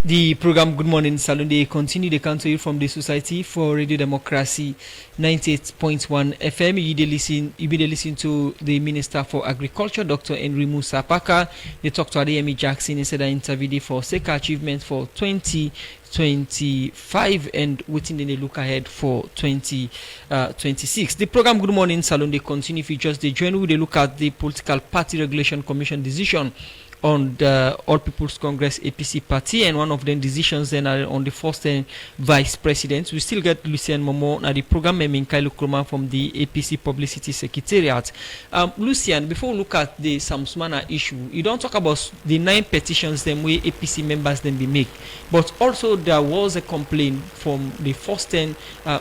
The program Good Morning Salon, they continue to come to you from the Society for Radio Democracy 98.1 FM. You be listen to the Minister for Agriculture, Dr. Henry Musa Paka. They talk to Adeyemi Jackson instead of interview for SECA achievement for 2025 and waiting in the look ahead for 2026. The program Good Morning Salon, they continue features the journal. They look at the Political Party Regulation Commission decision on the All People's Congress APC party, and one of the decisions then are on the first vice president. We still get Lucien Momoh now the program Minkailu Koroma from the APC Publicity Secretariat. Lucien, before we look at the Sumana issue, you don't talk about the 9 petitions them where APC members then be make, but also there was a complaint from the first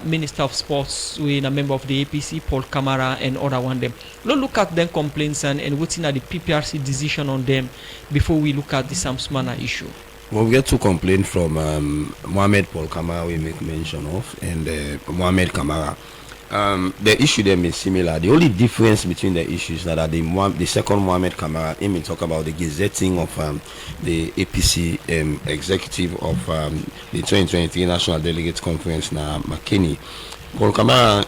Minister of Sports, with a member of the APC, Paul Kamara, and other one them. Let's look at them complaints and waiting at the PPRC decision on them before we look at the Sumana issue. Well, we get 2 complaints from Mohamed Paul Kamara we make mention of, and Mohamed Kamara. The issue them is similar. The only difference between the issues that are the second Mohamed Kamara, he may talk about the gazetting of the APC executive of the 2023 National Delegates Conference na McKinney. Paul Kamara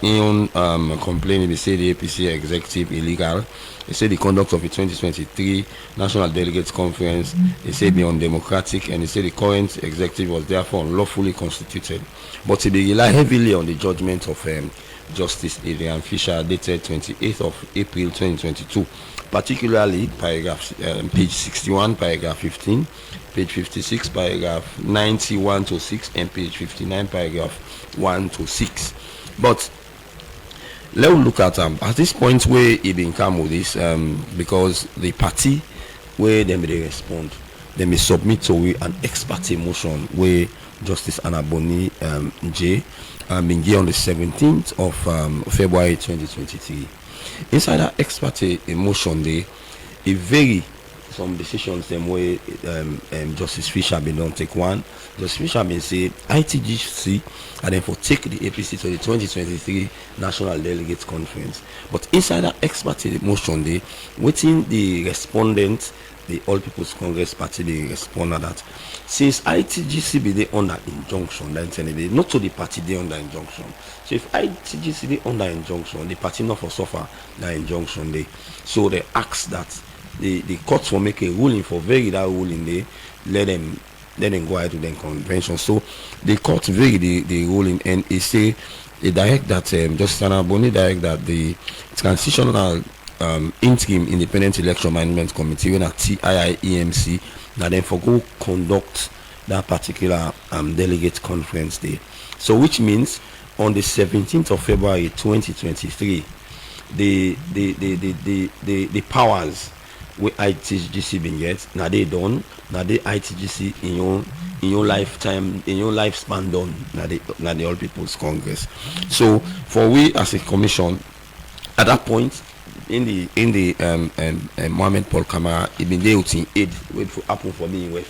complained, he said the APC executive illegal. He said the conduct of the 2023 National Delegates Conference, he said be undemocratic, and he said the current executive was therefore unlawfully constituted. But he rely heavily on the judgment of Justice Adrian Fisher dated 28th of April 2022, particularly paragraph page 61, paragraph 15, page 56, paragraph 91 to 6, and page 59, paragraph 1 to 6. But let's look at this point where he been come with this because the party where they may respond, they may submit to an ex parte motion where Justice Anaboni J been given on the 17th of February 2023. Inside that ex parte motion, they vary some decisions them way Justice Fisher been don't take one. Justice Fisher been say ITGC and then for take the APC to the 2023 National Delegates Conference. But inside that ex parte motion, they waiting the respondent, the All People's Congress Party, they respond to that. Since ITGC be they under injunction, then they not to the party they under injunction. So if ITGC be under injunction, the party not for suffer the injunction they. So they ask that the courts will make a ruling for vary that ruling they let them go ahead to the convention. So the court vary the ruling, and it say they direct that Justice Anaboni direct that the transitional interim independent election management committee when at TIIEMC now then for go conduct that particular delegate conference day. So which means on the 17th of February 2023 the powers where ITGC been get now they done, now the ITGC in your lifetime, in your lifespan done now the All People's Congress. So for we as a commission at that point in the Mohamed Paul Kamara, it been there to aid wait for happen for being with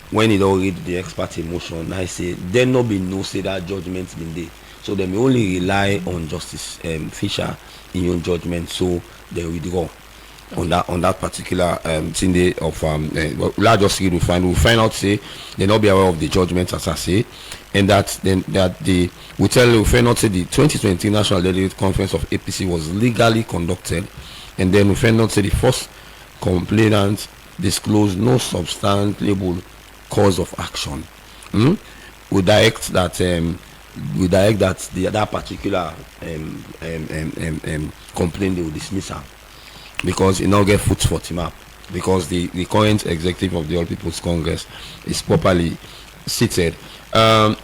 when it all read the ex parte motion. I say there no be no say that judgment been there, so they may only rely on Justice Fisher in your judgment, so they withdraw on that particular thing day of let's just read. We find out say they not be aware of the judgment as I say, and that we find out say the 2020 National Delegate Conference of APC was legally conducted, and then we find out say the first complainant disclosed no substantiable cause of action. We direct that that particular complaint they will dismiss her, because it now get foot for team up, because the current executive of the All People's Congress is properly seated. Well,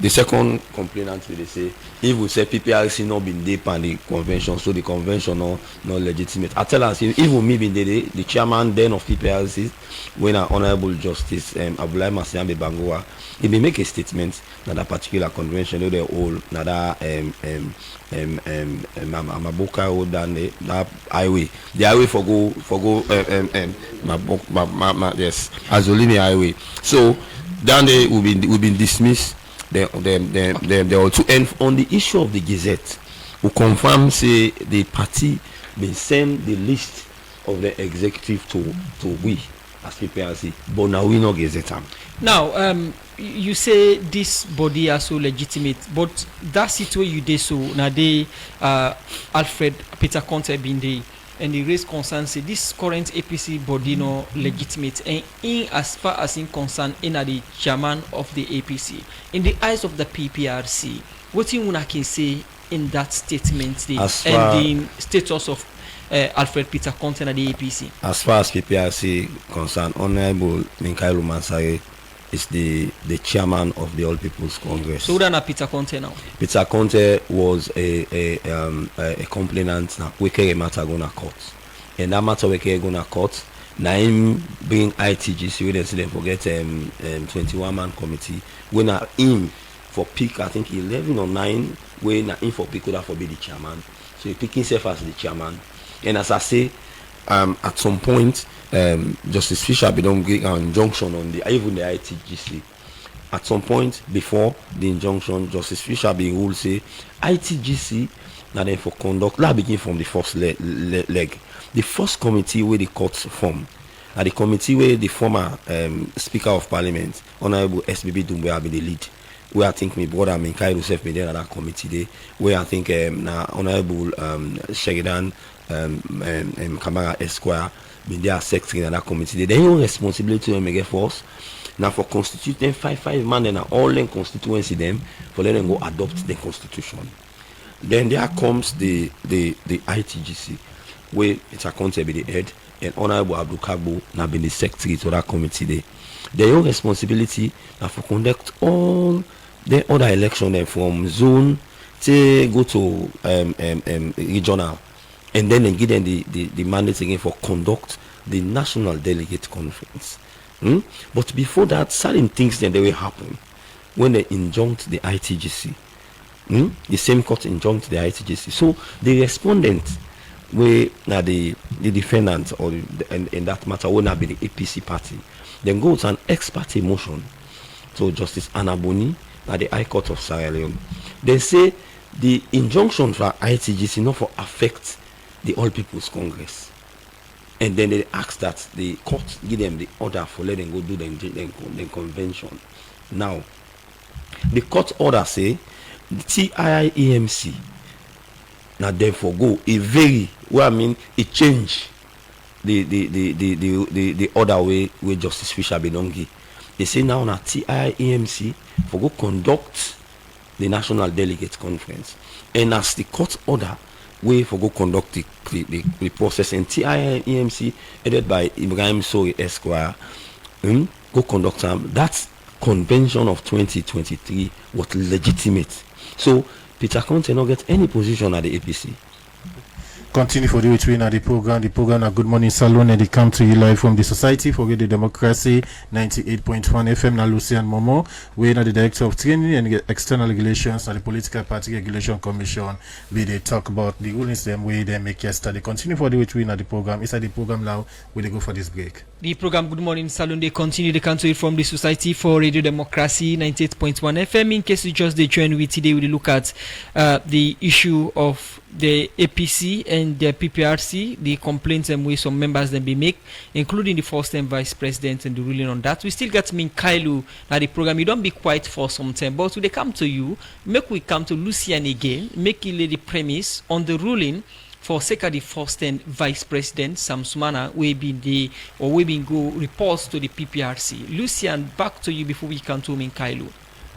the second complainant will say if we say PPRC not been deep on the convention, so the convention not legitimate. I tell us if me been the chairman then of PPRC when our Honorable Justice Abulai Masiambe Bangoa, he may make a statement that a particular convention they all nada Maboka road and that highway, the highway for go yes, Azolini highway. So then they will be dismissed. They also, and on the issue of the Gazette, who confirm say the party may send the list of the executive to we as PPRC, but now we no get them. Now, you say this body are so legitimate, but that situation you did so now they Alfred Peter Conte been there, and they raise concerns say this current APC body no legitimate, and in as far as in concern in the chairman of the APC in the eyes of the PPRC, what you can say in that statement, the ending status of Alfred Peter Conte and the APC. As far as PPRC concerned, Honorable Minkailu Mansare is the chairman of the All People's Congress. So who Peter Conte now? Peter Conte was a complainant na weke matter gonna court. And that matter weke gonna court. Na him bring ITGC we dem forget 21-man committee. When na him for pick I think 11 or 9 when na him for pick could have be the chairman. So he pick himself as the chairman. And as I say, at some point, Justice Fisher be don't get an injunction on even the ITGC. At some point before the injunction, Justice Fisher be rule say ITGC now then for conduct. Let's begin from the first leg. The first committee where the courts form, the committee where the former Speaker of Parliament, Honorable SBB Dumbe, have been the lead. Where I think my brother Minkailu self been there at that committee there. Where I think Honorable Sheridan Kamara Esquire been there as secretary in that committee. They own responsibility to make force. Now for constituting five man and all them constituency them for letting them go adopt the constitution. Then there comes the ITGC where it's accounted by the head and Honorable Abdul Kagbo now been the secretary to that committee there. Their own responsibility now for conduct all the other election them from zone to go to regional. And then they give them the mandate again for conduct the National Delegate Conference. But before that, certain things then they will happen when they injunct the ITGC. The same court injunct the ITGC. So the respondent, where now the defendant or in that matter will not be the APC party, then go to an ex parte motion to Justice Anaboni at the High Court of Sierra Leone. They say the injunction for ITGC not for affect the All People's Congress, and then they ask that the court give them the order for letting go do the convention. Now, the court order say the TIEMC now therefore go a very it change the order where Justice Fisher Benongi. They say now na TIEMC for go conduct the National Delegate Conference, and as the court order way for go conduct the process, and TIEMC headed by Ibrahim Sori Esquire go conduct that convention of 2023 was legitimate. So Peter Conte not get any position at the APC. Continue for the between the program Good Morning Salon, and they come to you live from the Society for the Democracy 98.1 FM na Lucien Momoh, we are the Director of Training and External Regulations at the Political Party Regulation Commission, where they talk about the rulings them way they make yesterday. Continue for the between the program. Inside the program now, we go for this break. The program Good Morning Salon, they continue the country from the Society for Radio Democracy 98.1 FM. In case you just they join with today, we look at the issue of the APC and the PPRC, the complaints and ways some members then be make, including the first time vice president and the ruling on that. We still got Minkailu now the program. You don't be quiet for some time, but when they come to you, make we come to Lucien again, make you lay the premise on the ruling for sake of the first time vice president Sumana we been go reports to the PPRC. Lucien, back to you before we come to Minkailu.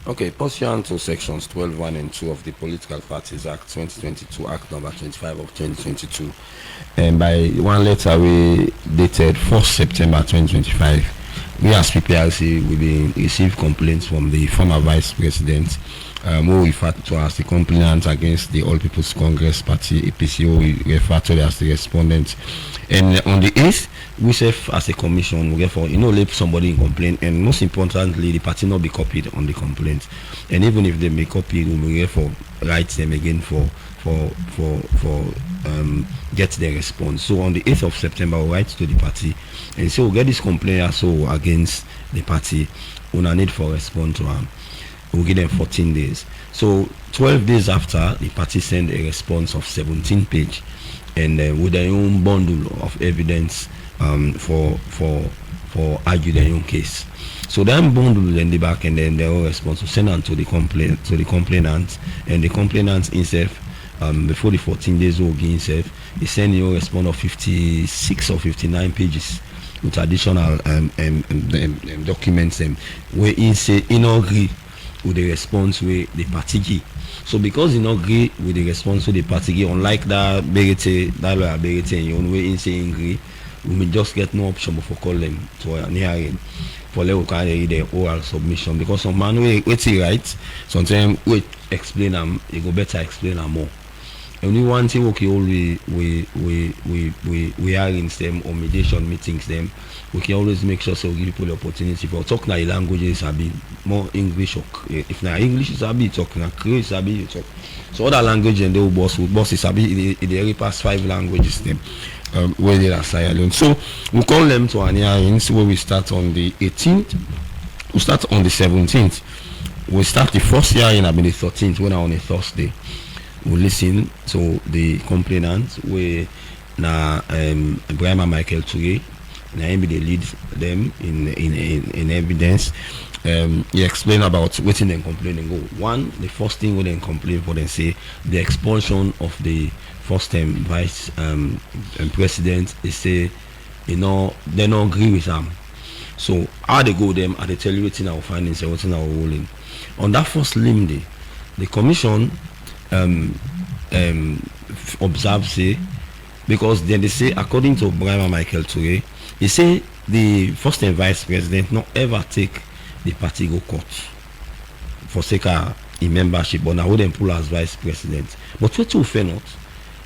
Okay, pursuant to sections 12(1) and 2 of the Political Parties Act 2022, Act number 25 of 2022, and by one letter we dated 1st September 2025, we as PPRC we received complaints from the former vice president, who we refer to as the complainant against the All People's Congress Party APC, who we refer to as the respondent. And on the 8th, we serve as a commission, we therefore let somebody complain, and most importantly the party not be copied on the complaint, and even if they may copy, we therefore write them again for get their response. So on the 8th of September we write to the party and so we get this complaint also against the party, we need for response to them. We'll give them 14 days. So 12 days after, the party send a response of 17 pages and with their own bundle of evidence for for argue their own case. So then bundle in the back, and then they all respond to send on to the complainant, and the complainant himself, before the 14 days old himself, he send you respond of 56 or 59 pages with additional documents where he say he not agree with the response where the party give. So because he not agree with the response to the party give, unlike that lawyer Berete in your own way he say he agree, we may just get no option but for call them to an hearing for let carry the oral submission, because some man wait he write sometimes we explain them, he go better explain them more. Only one thing okay, all we hearings them or mediation meetings them, we can always make sure so we give people the opportunity for talk na languages a bit more English, or if na English is a bit talk na Creole is a bit talk. So other language and they boss is a bit they already pass 5 languages them where they are silent. So we call them to an hearings where we start on the 18th, we start on the 17th, we start the first hearing on the 13th when on a Thursday. We listen to the complainant where na Ibrahim Michael Toure, na him be the lead them in evidence. He explain about what they complain and go. One, the first thing when they complain for, they say the expulsion of the first time vice president. They say they don't agree with them. So how they go them, are they tell you what's in our findings and what's in our ruling. On that first limb day, the commission observe say, because then they say according to Ibrahim Michael Toure, he say the first time vice president not ever take the party go court for sake of in membership, but now them pull as vice president. But what you fair not,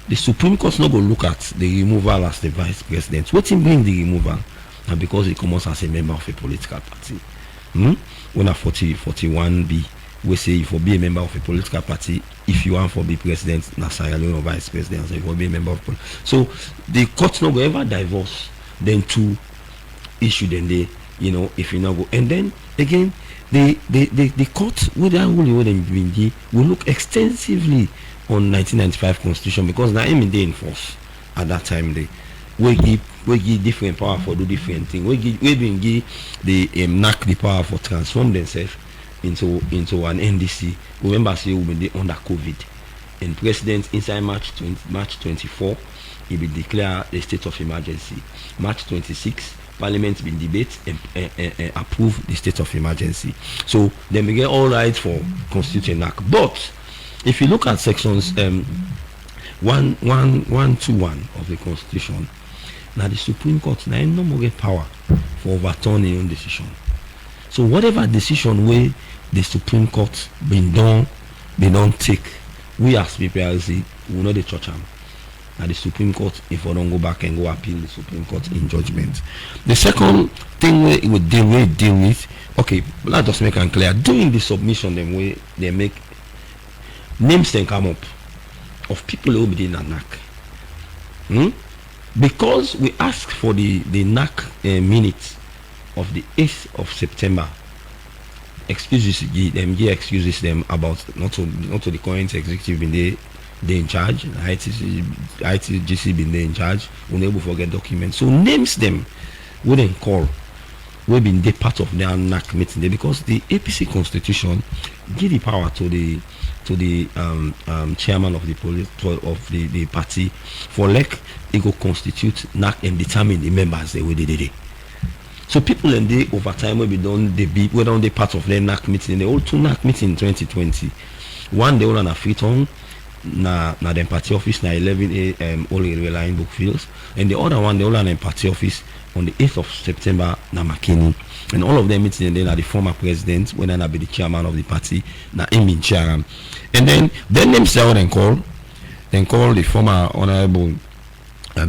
the Supreme Court not go look at the removal as the vice president. What him bring the removal? And because he comes as a member of a political party. When a 41B we say if you be a member of a political party, if you want to be president, na Sierra Leone or vice president, so if you be a member of so the court not go ever divorce then two issue then they, if you not go. And then again the court with that ruling will look extensively on 1995 constitution, because now in they enforce at that time they we give different power for do different things. We give the NAC the power for transform themselves into an NDC. Remember, say we been under COVID, and President inside March 24, he will declare the state of emergency. March 26, Parliament been debate and approve the state of emergency. So then we get all right for constituting NAC. But if you look at sections 121 of the Constitution, now the Supreme Court now no more get power for overturning your own decision. So whatever decision way the Supreme Court they don't take, we as PPRC will not the church them. Now the Supreme Court, if we don't go back and go appeal the Supreme Court in judgment. The second thing we would deal with, okay, let's just make it clear. During the submission, them way they make names then come up of people who be in a NAC. Because we asked for the NAC minutes of the 8th of September. Excuses them about not to the current executive been they in charge, ITGC been they in charge, unable to forget documents. So names them wouldn't call. We've been the part of their NAC meeting there, because the APC constitution give the power to the chairman of the party for it go constitute NAC and determine the members the way they did it. So people and they over time will be done the part of their NAC meeting. They all two NAC meeting in 2020. One they all on a Freetown na the party office na 11 a.m. all in line Brookfields, and the other one they all on a party office on the 8th of September na McKinney. And all of them meeting then are the former president, when I be the chairman of the party, na him in chair. And then themselves then call the former honorable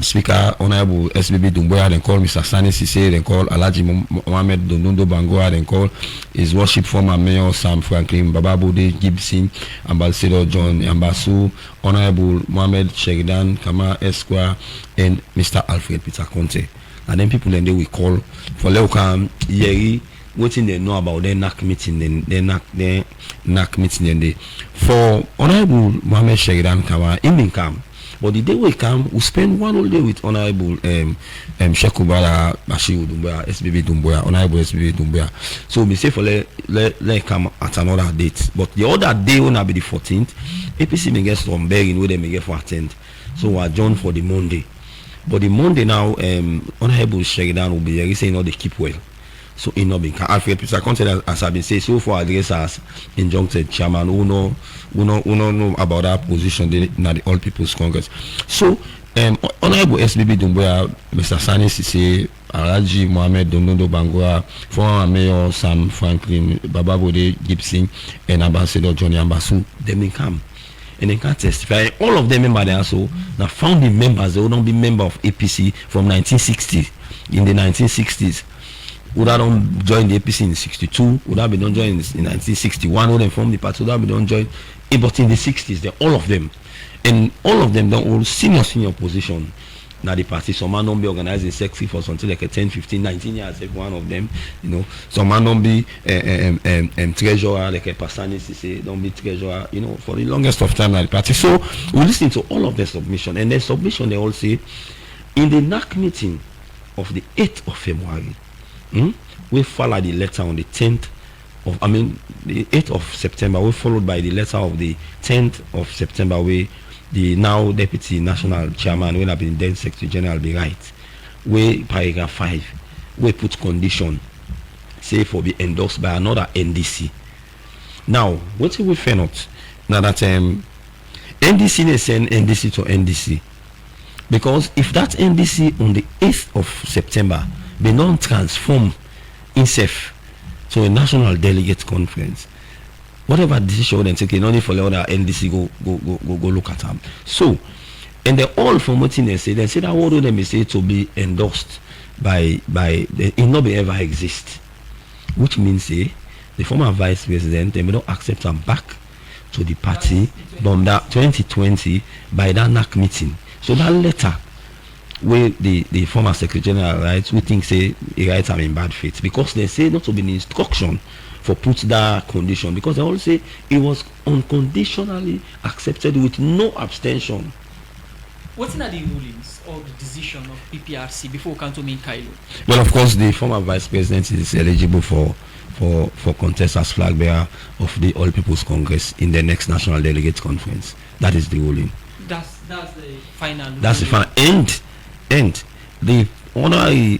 Speaker, Honorable SBB Dumboya, then call Mr. Sani Sise, then call Alhaji Mohamed Donundo Bangoa, then call his worship former Mayor Sam Franklin, Bababode Gibson, Ambassador John Ambasu, Honorable Mohamed Sheridan Kama Esquire, and Mr. Alfred Peter Conte. And then people then they will call for Leukam Yeri, waiting they know about their NAC meeting, then their NAC meeting, then they for Honorable Mohamed Sheridan Kama in Minkailu. But the day we come, we spend one whole day with Honorable Shekubala Bashiru Dumbuya, SBB Dumbuya, Honorable SBB Dumbuya. So we say for let come at another date. But the other day will be the 14th. APC may get some begging where they may get for attend. So we adjourn for the Monday. But the Monday now, Honorable Sheridan will be here. He saying all they keep well. So in not being Alfred Peter consider as I've been saying so far address as injuncted chairman who know about that position in the All People's Congress. So Honorable SBB Dumbuya, Mr. Sani Sise, Alaji Mohammed Donodo Bangura, former Mayor Sam Franklin, Bababode Gibson, and Ambassador Johnny Ambasu, they may come. And they can testify. All of them members also now founding members, they will not be member of APC from 1960 in the 1960s. Would have don't join the APC in 62, would have been don't join in 1961, would have formed the party, would have been don't join. But in the 60s, they're all of them. And all of them don't hold senior position. Now the party, some man don't be organizing sexy for something like a 10, 15, 19 years, every one of them, you know. Some man don't be treasurer, like a personist, say, don't be treasurer, you know, for the longest of time at the party. So we listen to all of their submission. And their submission, they all say, in the NAC meeting of the 8th of February, we followed the letter on the 10th of, the 8th of September, we followed by the letter of the 10th of September, where the now Deputy National Chairman, when I've been then Secretary General, be right, where paragraph 5, we put condition, say for be endorsed by another NDC. Now, what we find out, now that NDC, they send NDC to NDC, because if that NDC on the 8th of September, they don't transform itself to a national delegate conference, whatever decision they take, only for the other NDC go look at them. So, and they're all from what they say that all of them is said to be endorsed by it not be ever exist, which means the former vice president, they may not accept them back to the party from that 2020 by that NAC meeting. So that letter where the former Secretary General writes, we think say he writes them in bad faith, because they say not to be an instruction for put that condition, because they all say it was unconditionally accepted with no abstention. What are the rulings or the decision of PPRC before we come to Minkailu? Well, of course, the former vice president is eligible for contest as flag bearer of the All People's Congress in the next National Delegates Conference. That is the ruling. That's the final. That's the final end. The honorary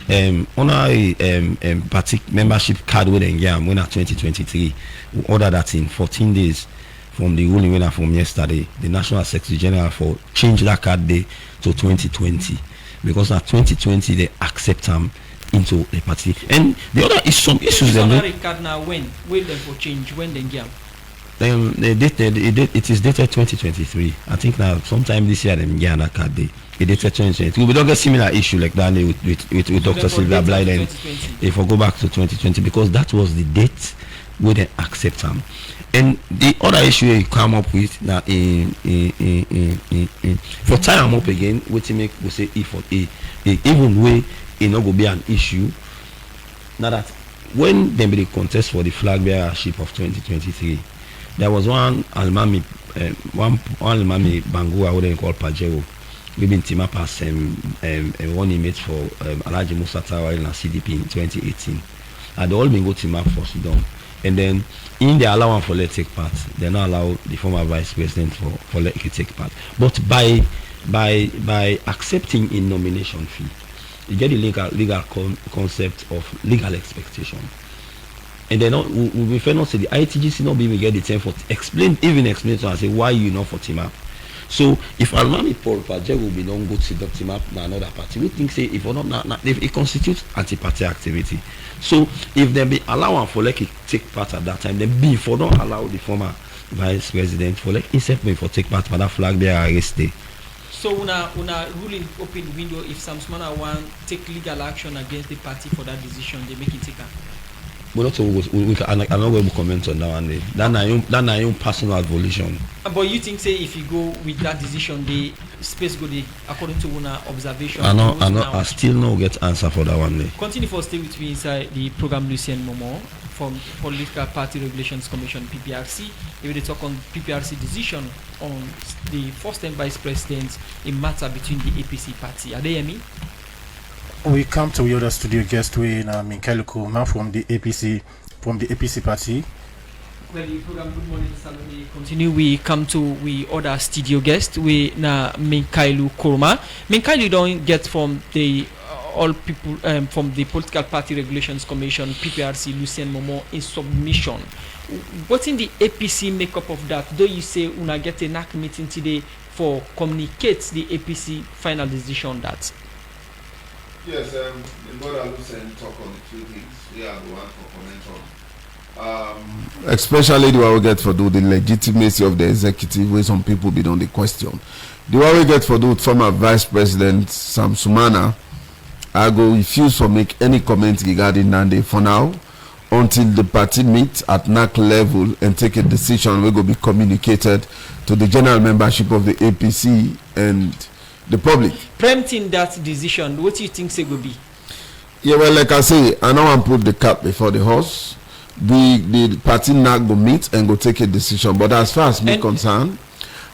party membership card with Engam winner 2023, we order that in 14 days from the ruling winner from yesterday, the National Secretary General for change that card day to 2020, because now 2020 they accept them into the party. And the other is some issues. The card now when them for change when they get. It is dated 2023. I think now sometime this year them get that card day. It dated 2023. We don't get similar issue like that with Dr. Sylvia Blyden. If we go back to 2020, because that was the date where they accept them. And the other issue you come up with now for time up again, we say E for A, even way it not go be an issue. Now that when they be contest for the flag bearership of 2023, there was one Almami Bangura, what they call Pajero. We've been team up as one image for Alaji Musa Tawa in CDP in 2018. And they all been go team up for Sudan. And then in the allowance for let take part, they not allow the former vice president for let take part. But by accepting in nomination fee, you get the legal concept of legal expectation. And then we prefer not say the ITGC not be able to get the time for explain to us and say why you not for team up. So if Almami Paul Pajero will be don't go to the team up na another party, we think say if or not if it constitutes anti-party activity. So if they be allowing for like take part at that time, then B for don't allow the former vice president for like instead me for take part for that flag bearer arrest day. So una ruling open window if some Sumana want take legal action against the party for that decision, they make it take up. But also I'm not going to comment on that one. That's not your personal volition. But you think say if you go with that decision, the space go the according to una observation. I still no get answer for that one day. Continue for stay with me inside the program Lucien Momoh. from Political Party Regulations Commission (PPRC). We will talk on PPRC decision on the first-time vice president in matter between the APC party. Are they hear me? We come to the other studio guest with Minkailu Koroma from the APC party. Well, the program Good Morning Salome continue. We come to we other studio guest. We na Minkailu Koroma. Minkailu don't get from the all people from the Political Party Regulations Commission (PPRC) Lucien Momoh in submission. What in the APC makeup of that? Though you say una get a NAC meeting today for communicate the APC final decision on that. Yes, the brother Lucien talk on the two things. We are the one for comment on. Especially the one we get for the legitimacy of the executive, where some people be on the question. The one we get for the former Vice President Sumana, I go refuse to make any comment regarding Nande for now, until the party meet at NAC level and take a decision. We go be communicated to the general membership of the APC and the public. Preempting that decision, what do you think it will be? Yeah, well, like I say, I know I put the cat before the horse. The party NAC go meet and go take a decision. But as far as me concerned,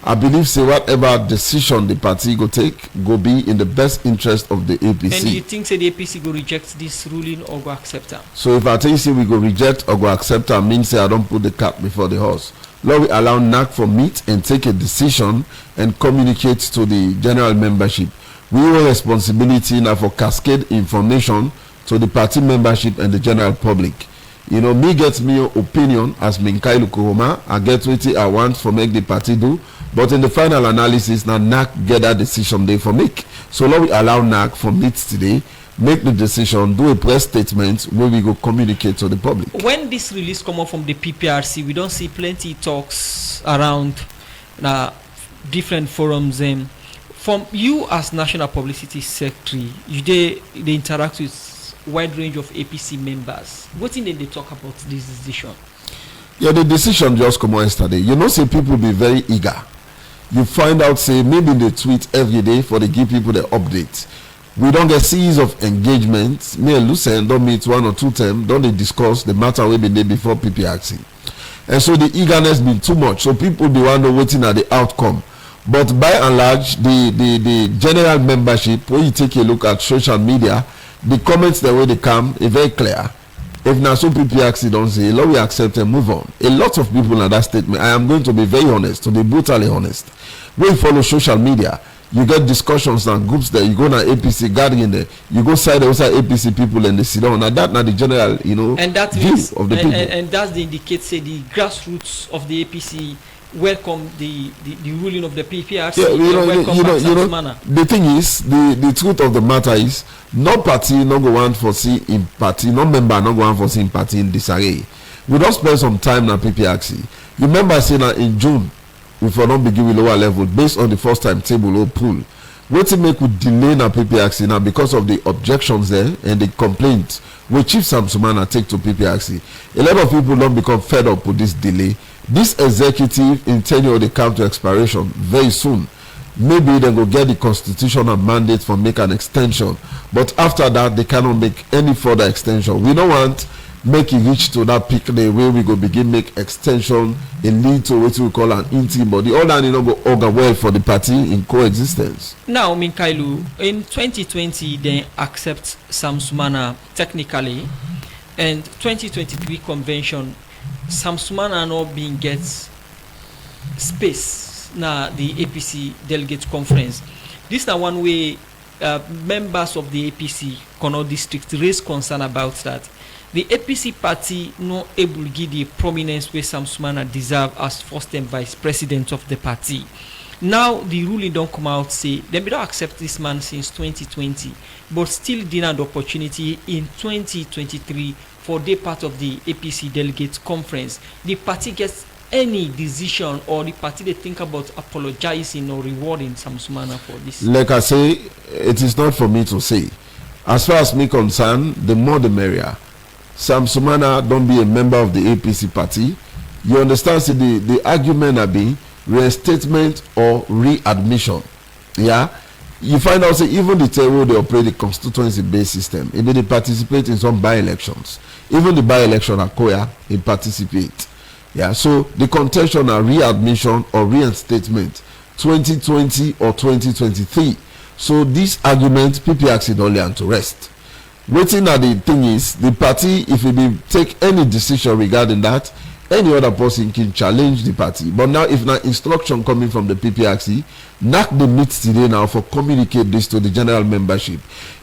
I believe say whatever decision the party go take go be in the best interest of the APC. And you think say the APC go reject this ruling or go accept it? So if I tell you say we go reject or go accept it, means say I don't put the cat before the horse. Lord, we allow NAC for meet and take a decision and communicate to the general membership. We have responsibility now for cascade information to the party membership and the general public. You know, me get me opinion as Minkailu Koroma. I get what I want for make the party do. But in the final analysis, now NAC get that decision they for make. So now we allow NAC for meet today, make the decision, do a press statement where we go communicate to the public. When this release come up from the PPRC, we don't see plenty talks around different forums. From you as National Publicity Secretary, they interact with wide range of APC members. What in they talk about this decision? Yeah, the decision just come on yesterday. You know, say people be very eager. You find out, say, maybe they tweet every day for they give people the update. We don't get series of engagements. Me and Lucien don't meet 1 or 2 times. Don't they discuss the matter we been there before PPRC. And so the eagerness been too much. So people be wonder waiting at the outcome. But by and large, the general membership, when you take a look at social media, the comments the way they come is very clear. If now so PPRC don't say, let we accept and move on. A lot of people in that statement, I am going to be very honest, to be brutally honest. When you follow social media, you get discussions and groups there. You go na APC gathering there. You go side outside APC people and they sit down. And that now the general, and that view means, of the people. And that's the indicate say the grassroots of the APC welcome the ruling of the PPRC. Yeah, the thing is, the truth of the matter is, no party no go want for see in party, no member no go want for see in party in disarray. We don't spend some time na PPRC. You remember saying that in June, we for not begin with lower level based on the first time table or pool. What to make with delay na PPRC now because of the objections there and the complaints which Chief Sumana take to PPRC. A lot of people don't become fed up with this delay. This executive in tenure they come to expiration very soon. Maybe they go get the constitutional mandate for make an extension, but after that they cannot make any further extension. We don't want make it reach to that peak the way we go begin make extension and lead to what we call an interim body. All that go organ well for the party in coexistence. Now, Minkailu, in 2020 they accept Sumana technically, and 2023 convention Sumana not being gets space na the APC delegate conference. This is one way members of the APC Kono district raise concern about that. The APC party not able to give the prominence where Sumana deserve as first-time vice president of the party. Now the ruling don't come out say they don't accept this man since 2020, but still denied the opportunity in 2023 for the part of the APC delegate conference. The party gets any decision or the party they think about apologizing or rewarding Sumana for this? Like I say, it is not for me to say. As far as me concerned, the more the merrier. Sumana don't be a member of the APC party. You understand? See, the argument are being reinstatement or readmission. Yeah, you find out say even the time wey they operate the constituency based system, e dey participate in some by-elections. Even the by-election at Koya, e participate. Yeah, so the contention are readmission or reinstatement 2020 or 2023. So this argument PPRC don lay am to rest. Waiting at the thing is, the party, if it be take any decision regarding that, any other person can challenge the party. But now, if not instruction coming from the PPRC, NAC the meet today now for communicate this to the general membership.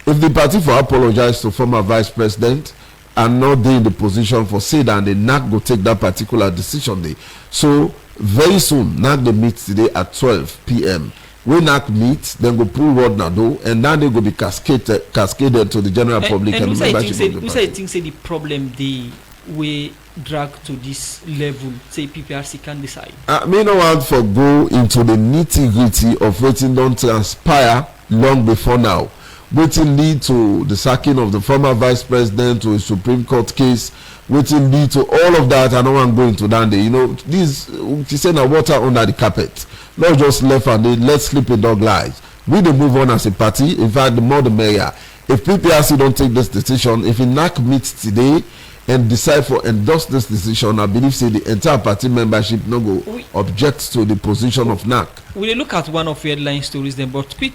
If the party for apologize to former vice president and not they in the position for say that, the NAC go take that particular decision day. So very soon, NAC the meet today at 12 p.m. When NAC meet, then go pull word now do, and then they go be cascaded to the general public and membership. Who say think say the problem the way drag to this level, say PPRC can decide? I may not want for go into the nitty-gritty of waiting don't transpire long before now. Waiting lead to the sacking of the former vice president, to a Supreme Court case, waiting lead to all of that. I don't want to go into that day. You know, this she said now water under the carpet. Not just left and let's sleep in dog lies. We dey move on as a party. In fact, the more the merrier. If PPRC don't take this decision, if NAC meets today and decide for endorse this decision, I believe say the entire party membership no go object to the position of NAC. We'll look at one of your headline stories then, but quick,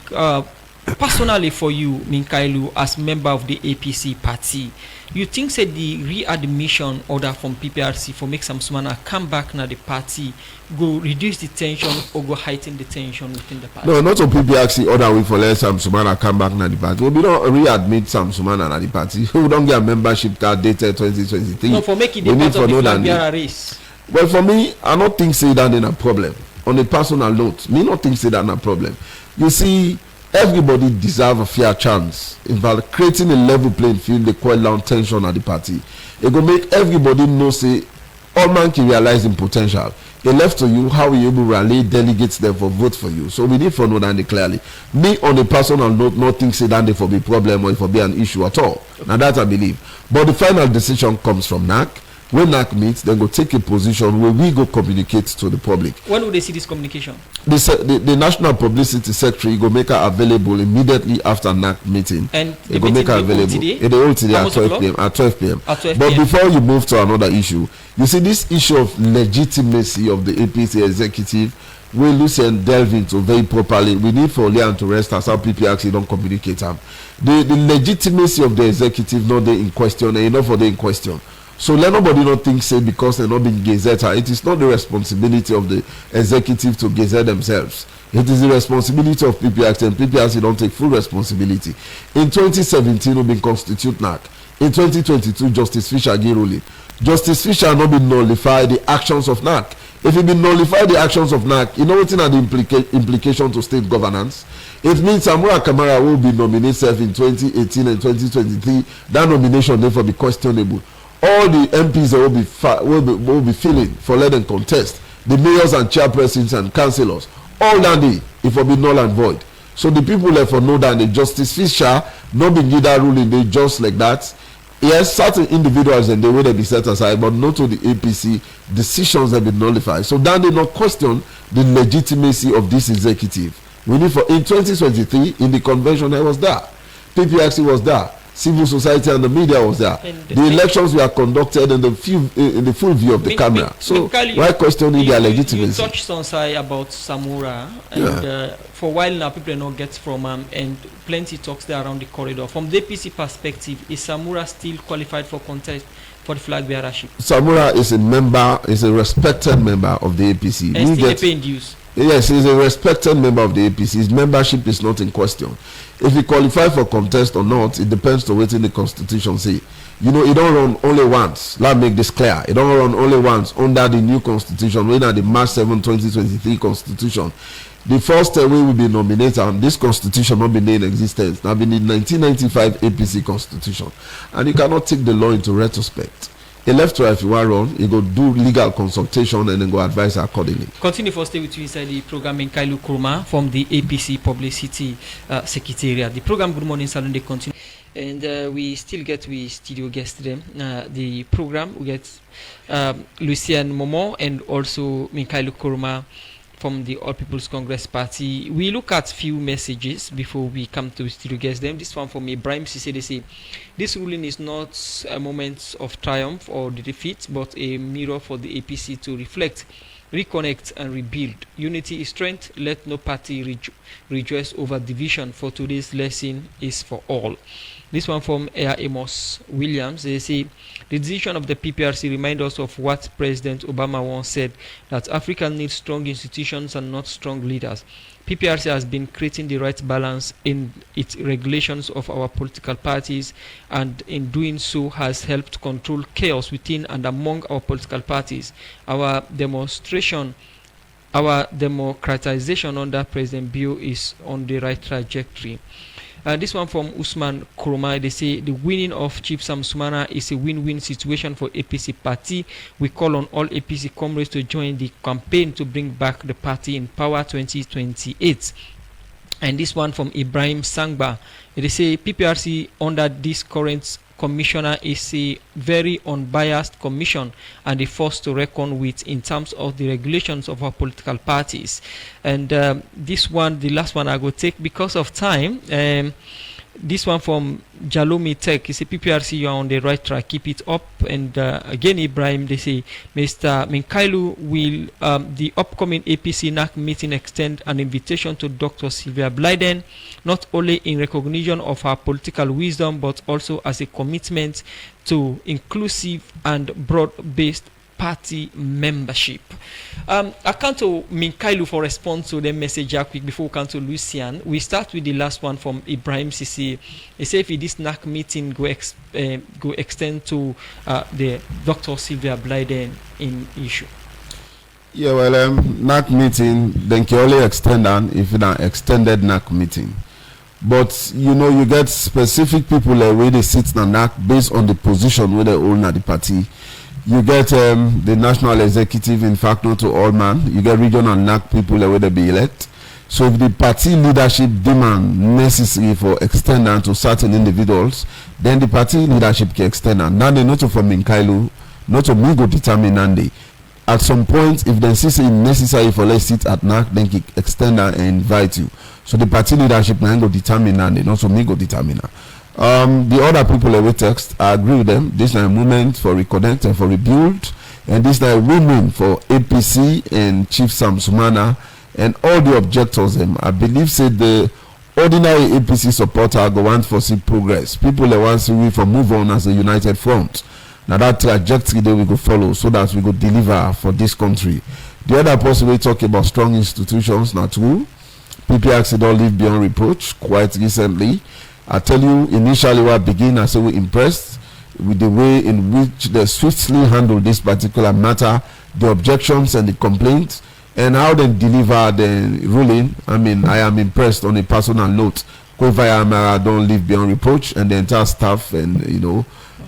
personally for you, Minkailu, as member of the APC party, you think say the readmission order from PPRC for make some Sumana come back now the party go reduce the tension or go heighten the tension within the party? No, not a PPRC order we for let some Sumana come back now the party. We don't readmit some Sumana now the party. We don't get a membership card dated 2023. No, for making the part of the flag bearer race. Well, for me, I don't think say that in a problem. On a personal note, me not think say that in a problem. You see, everybody deserve a fair chance. In fact, creating a level playing field, they quell down tension at the party. It will make everybody know say all man can realize in potential. It left to you how you able to rally delegates there for vote for you. So we need to know that clearly. Me on a personal note, not think say that for be problem or for be an issue at all. Now that I believe. But the final decision comes from NAC. When NAC meets, then go take a position where we go communicate to the public. When will they see this communication? The National Publicity Secretary go make her available immediately after NAC meeting. And they go make her available. They hold today at 12 p.m. At 12 p.m. But before you move to another issue, you see this issue of legitimacy of the APC executive, where Lucien delve into very properly. We need for Leon to rest as how PPRC don't communicate them. The legitimacy of the executive not there in question, and enough for the in question. So let nobody not think say because they're not being gazetted, it is not the responsibility of the executive to gazette themselves. It is the responsibility of PPRC, and PPRC don't take full responsibility. In 2017, we been constitute NAC. In 2022, Justice Fisher gave ruling. Justice Fisher not been nullify the actions of NAC. If he been nullify the actions of NAC, you know what are the implication to state governance? It means Samura Kamara will be nominated in 2018 and 2023. That nomination therefore be questionable. All the MPs will be filling for let them contest. The mayors and chairpersons and councillors, all that day, it will be null and void. So the people therefore know that the Justice Fisher not be give that ruling, they just like that. Yes, certain individuals and they will be set aside, but not to the APC decisions have been nullified. So then they not question the legitimacy of this executive. We need for in 2023 in the convention I was there, PPRC was there. Civil society and the media was there. The elections were conducted in the full view of the camera. So why questioning their legitimacy? You touched on say about Samura, and for a while now people not get from and plenty talks there around the corridor. From the APC perspective, is Samura still qualified for contest for the flag bearership? Samura is a member, is a respected member of the APC. And still paying dues. Yes, he's a respected member of the APC. His membership is not in question. If he qualify for contest or not, it depends to what in the constitution say. You know, it don't run only once. Let me make this clear. It don't run only once under the new constitution, when at the March 7, 2023 constitution. The first way will be nominated, and this constitution not been in existence. Now been in 1995 APC constitution, and you cannot take the law into retrospect. He left to if you want run, he go do legal consultation and then go advise accordingly. Continue for stay with you inside the program. Minkailu Koroma from the APC Publicity Secretariat. The program Good Morning Salon they continue, and we still get with studio guests today. The program we get Lucien Momoh and also Minkailu Koroma from the All People's Congress Party. We look at few messages before we come to studio guest them. This one from Ibrahim Sise. They say, this ruling is not a moment of triumph or defeat, but a mirror for the APC to reflect, reconnect and rebuild. Unity is strength. Let no party rejoice over division, for today's lesson is for all. This one from Air Amos Williams. They say, the decision of the PPRC reminds us of what President Obama once said, that Africa needs strong institutions and not strong leaders. PPRC has been creating the right balance in its regulations of our political parties, and in doing so has helped control chaos within and among our political parties. Our democratization under President Bio is on the right trajectory. This one from Usman Koroma. They say the winning of Chief Sam Sumana is a win-win situation for APC party. We call on all APC comrades to join the campaign to bring back the party in power 2028. And this one from Ibrahim Sangba. They say PPRC under this current commissioner is a very unbiased commission and a force to reckon with in terms of the regulations of our political parties. And this one, the last one I will take because of time. This one from Jalomi Tech is a PPRC, you are on the right track, keep it up. And again, Ibrahim, they say, Mr. Minkailu, will the upcoming APC NAC meeting extend an invitation to Dr. Sylvia Blyden, not only in recognition of her political wisdom, but also as a commitment to inclusive and broad-based party membership. I come to Minkailu for response to the message quick before we come to Lucien. We start with the last one from Ibrahim Sisi. He said if this NAC meeting go extend to the Dr. Sylvia Blyden in issue. Yeah, well, NAC meeting, then can only extend if it's an extended NAC meeting. But you know, you get specific people where they sit in NAC based on the position where they own at the party. You get the national executive, in fact, not to all man. You get regional NAC people where they be elect. So if the party leadership demand necessary for extending to certain individuals, then the party leadership can extend. And now they not from Minkailu, not to me go determine Nandi. At some point, if they see it's necessary for let's sit at NAC, then he extend and invite you. So the party leadership now go determine Nandi, not to me go determine. The other people away text, I agree with them. This is a movement for reconnect and for rebuild, and this is a women for APC and Chief Sam Sumana and all the objectors. Them, I believe, said the ordinary APC supporter go want for see progress. People that want to we for move on as a united front. Now that trajectory that we go follow, so that we go deliver for this country. The other person we talk about strong institutions, not true. PPRC don't live beyond reproach. Quite recently. I tell you, initially when I begin, I say we're impressed with the way in which they swiftly handle this particular matter, the objections and the complaints, and how they deliver the ruling. I mean, I am impressed on a personal note. Kwevaya Amara don't live beyond reproach, and the entire staff and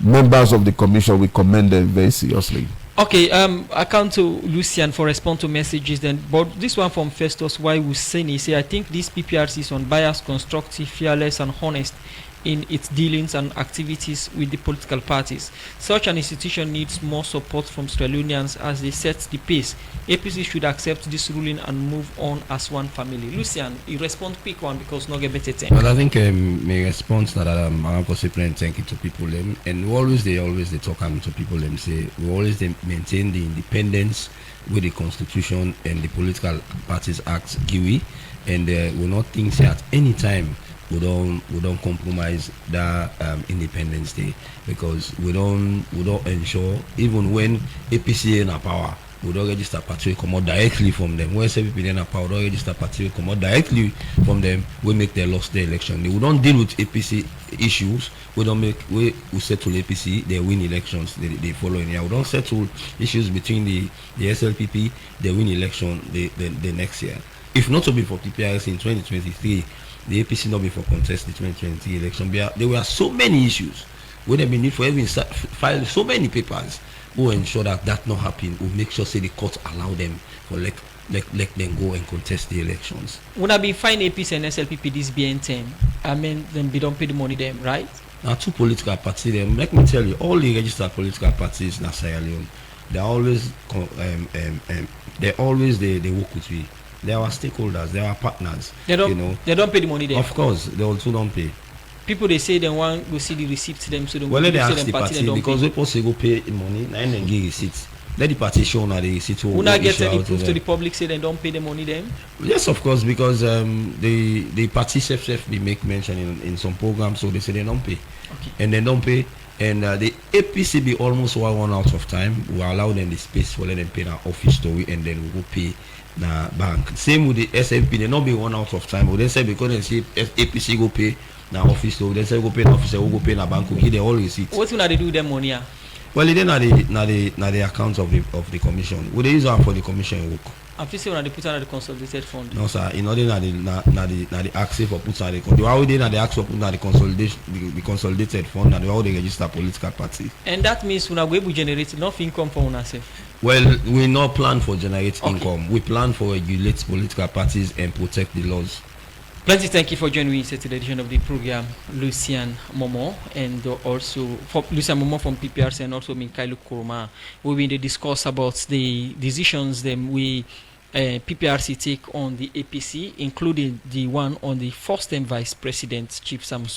members of the commission, we commend them very seriously. Okay, I come to Lucien for response to messages then, but this one from Festus Y. Husseini say, I think this PPRC is unbiased, constructive, fearless and honest in its dealings and activities with the political parties. Such an institution needs more support from Sierra Leoneans as they set the pace. APC should accept this ruling and move on as one family. Lucien, you respond quick one because not get better time. Well, I think my response that I'm going thank you to people and we always they talk to people say we always maintain the independence with the Constitution and the Political Parties Act GUI, and we not think say at any time we don't compromise that Independence Day, because we don't ensure even when APC in our power, we don't register party come out directly from them. When CPP in our power, we don't register party come out directly from them. We make them lost the election. We don't deal with APC issues. We settle APC. They win elections. They follow in here. We don't settle issues between the SLPP. They win election the next year. If not to be for PPRC in 2023. The APC not be for contest the 2020 election. There were so many issues. Would have been need for even file so many papers who ensure that not happen. We'll make sure say the court allow them for let them go and contest the elections. Would I be fine APC and SLPP this BN10? I mean, then we don't pay the money them, right? Now two political parties them. Let me tell you, all the registered political parties in Sierra Leone They're always they work with we. They are our stakeholders. They are our partners. They don't. You know, they don't pay the money there. Of course, they also don't pay. People they say they want to see the receipts them, so they well, let them ask the party because we supposed to go pay money. Now they give receipts. Let the party show now the receipt. Who not get any proof to the public say they don't pay the money them? Yes, of course, because the party self we make mention in some programs, so they say they don't pay, and they don't pay. And the APC be almost run out of time. We allow them the space for let them pay their office story, and then we go pay the bank. Same with the SFP, they not be run out of time. But they say because they see APC go pay the office story, they say go pay the office, we go pay the bank, we give them all receipts. What will they do with them money? Well, it is not the accounts of the commission. We use them for the commission work. I'm just saying when they put under the consolidated fund. No, sir. You know, they not the access for put under the. Why they not the access for put under the consolidated fund, and why they register political party. And that means we are going to generate enough income for ourselves. Well, we not plan for generate income. We plan for regulate political parties and protect the laws. Plenty thank you for joining me in today's edition of the program, Lucien Momoh, and also Lucien Momoh from PPRC and also Minkailu Koroma. We will discuss about the decisions that we PPRC take on the APC, including the one on the first-time Vice President, Chief Sumana.